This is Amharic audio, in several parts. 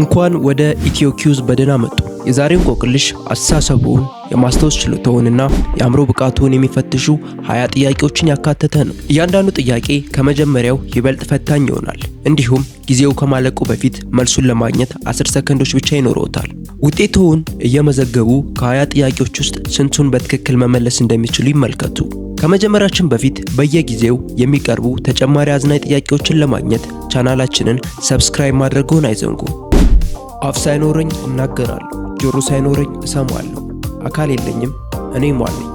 እንኳን ወደ ኢትዮ ኪውዝ በደህና መጡ። የዛሬው እንቆቅልሽ አስተሳሰቡን፣ የማስታወስ ችሎታውንና የአእምሮ ብቃቱን የሚፈትሹ 20 ጥያቄዎችን ያካተተ ነው። እያንዳንዱ ጥያቄ ከመጀመሪያው ይበልጥ ፈታኝ ይሆናል። እንዲሁም ጊዜው ከማለቁ በፊት መልሱን ለማግኘት 10 ሰከንዶች ብቻ ይኖረዎታል። ውጤቱን እየመዘገቡ ከ20 ጥያቄዎች ውስጥ ስንቱን በትክክል መመለስ እንደሚችሉ ይመልከቱ። ከመጀመራችን በፊት በየጊዜው የሚቀርቡ ተጨማሪ አዝናኝ ጥያቄዎችን ለማግኘት ቻናላችንን ሰብስክራይብ ማድረግዎን አይዘንጉ። አፍ ሳይኖረኝ እናገራለሁ፣ ጆሮ ሳይኖረኝ እሰማለሁ፣ አካል የለኝም እኔ ማን ነኝ?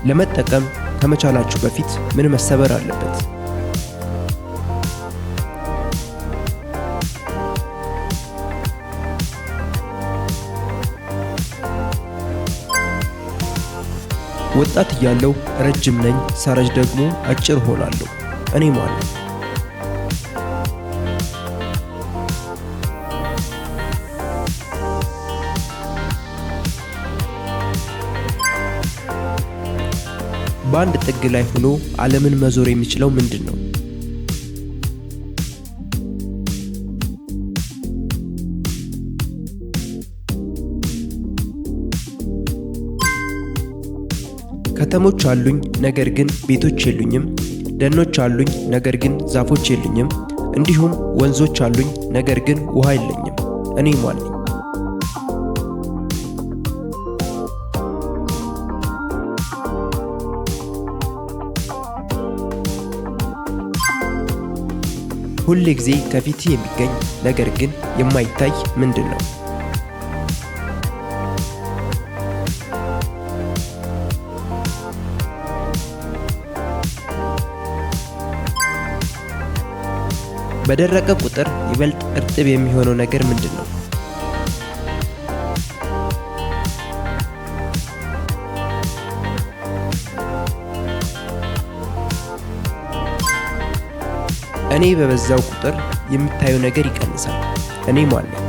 ለመጠቀም ከመቻላችሁ በፊት ምን መሰበር አለበት? ወጣት እያለሁ ረጅም ነኝ፣ ሳረጅ ደግሞ አጭር ሆናለሁ እኔ ማን ነኝ? በአንድ ጥግ ላይ ሆኖ ዓለምን መዞር የሚችለው ምንድን ነው? ከተሞች አሉኝ ነገር ግን ቤቶች የሉኝም። ደኖች አሉኝ ነገር ግን ዛፎች የሉኝም። እንዲሁም ወንዞች አሉኝ ነገር ግን ውሃ የለኝም እኔ ማን ነኝ? ሁል ጊዜ ከፊት የሚገኝ ነገር ግን የማይታይ ምንድን ነው? በደረቀ ቁጥር ይበልጥ እርጥብ የሚሆነው ነገር ምንድን ነው? እኔ በበዛው ቁጥር የምታየው ነገር ይቀንሳል እኔ ማን ነኝ?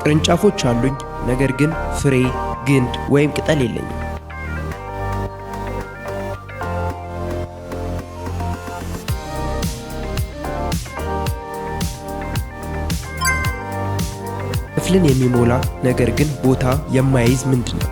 ቅርንጫፎች አሉኝ ነገር ግን ፍሬ፣ ግንድ ወይም ቅጠል የለኝም። ክፍልን የሚሞላ ነገር ግን ቦታ የማይይዝ ምንድን ነው?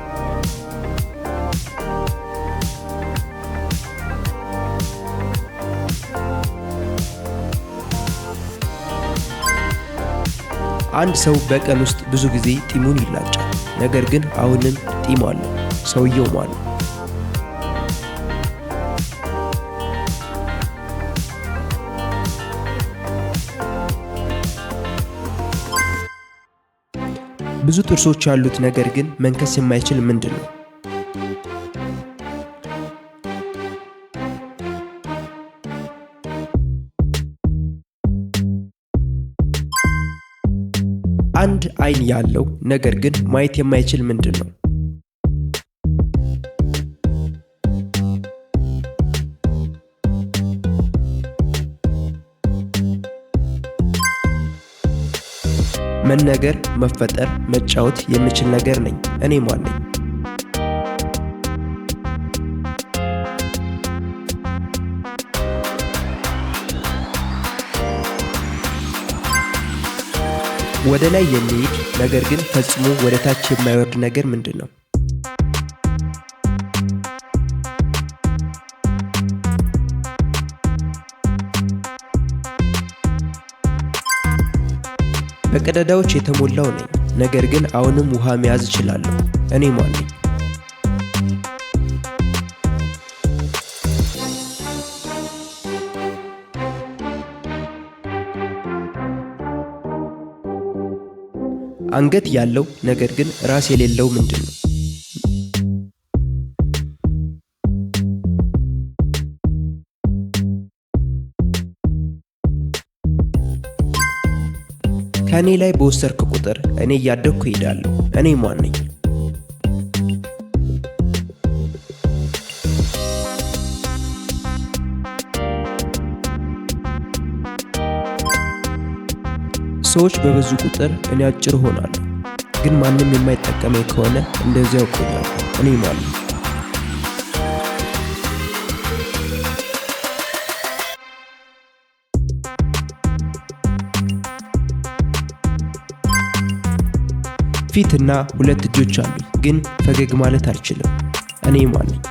አንድ ሰው በቀን ውስጥ ብዙ ጊዜ ጢሙን ይላጫል፣ ነገር ግን አሁንም ጢም አለው። ሰውየው ማን ነው? ብዙ ጥርሶች ያሉት ነገር ግን መንከስ የማይችል ምንድን ነው? አንድ አይን ያለው ነገር ግን ማየት የማይችል ምንድን ነው? መነገር፣ መፈጠር፣ መጫወት የምችል ነገር ነኝ እኔ ማን ነኝ? ወደ ላይ የሚሄድ ነገር ግን ፈጽሞ ወደ ታች የማይወርድ ነገር ምንድን ነው? በቀዳዳዎች የተሞላው ነኝ ነገር ግን አሁንም ውሃ መያዝ እችላለሁ እኔ ማን ነኝ? አንገት ያለው ነገር ግን ራስ የሌለው ምንድን ነው? ከእኔ ላይ በወሰድክ ቁጥር እኔ እያደግኩ እሄዳለሁ እኔ ማን ነኝ? ሰዎች በበዙ ቁጥር እኔ አጭር ሆናለሁ። ግን ማንም የማይጠቀመኝ ከሆነ እንደዚያው እቆያለሁ። እኔ ማን ነኝ? ፊትና 2 እጆች አሉኝ፣ ግን ፈገግ ማለት አልችልም። እኔ ማን ነኝ?